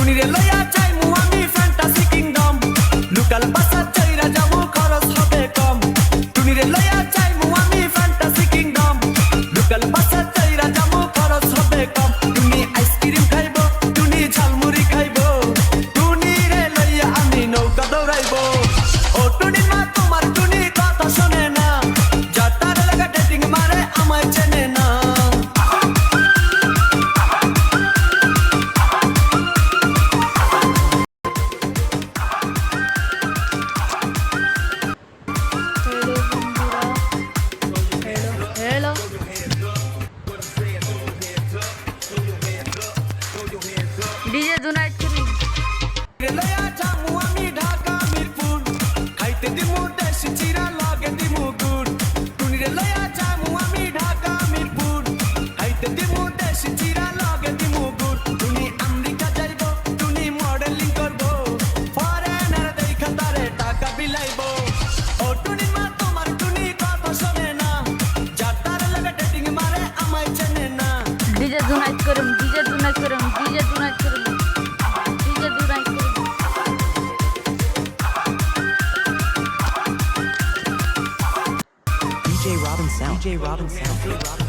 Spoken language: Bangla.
টুনিরে লইয়া যাইমু আমি ফ্যান্টাসি কিংডম লোকাল বাসা চাইরা যাবো খরচ হবে কম টুনিরে লইয়া যাইমু আমি ফ্যান্টাসি কিংডম লোকাল বাসা চাইরা যাবো খরচ হবে কম টুনি আইসক্রিম খাইবো টুনি ঝালমুড়ি খাইবো টুনিরে লইয়া আমি নৌকা দৌড়াইবো ও টুনি মা তোমার টুনি কথা শোনে না যাতার লাগা ডেটিং মারে আমায় চেনে না हेलो डीजे जुनाइद करी লইয়া যামু আমি ঢাকা মিরপুর খাইতে দিমু দেশি চিরা লাগে দিমু গুড় টুনিরে লইয়া যামু আমি ঢাকা মিরপুর খাইতে দিমু দেশি চিরা লাগে দিমু গুড় টুনি আমেরিকা যাইবো টুনি মডেলিং করবো ফরেনার দেখা তারে টাকা বিলাইবো ও টুনি মা তোমার টুনি কথা শোনে না যাতার লাগা ডেটিং মারে আমায় চেনে না डीजे जुनाइद करम डीजे जुनाइद करम डीजे जुनाइद करम डीजे जुनाइद करम DJ Robin Sound. DJ Robin Sound.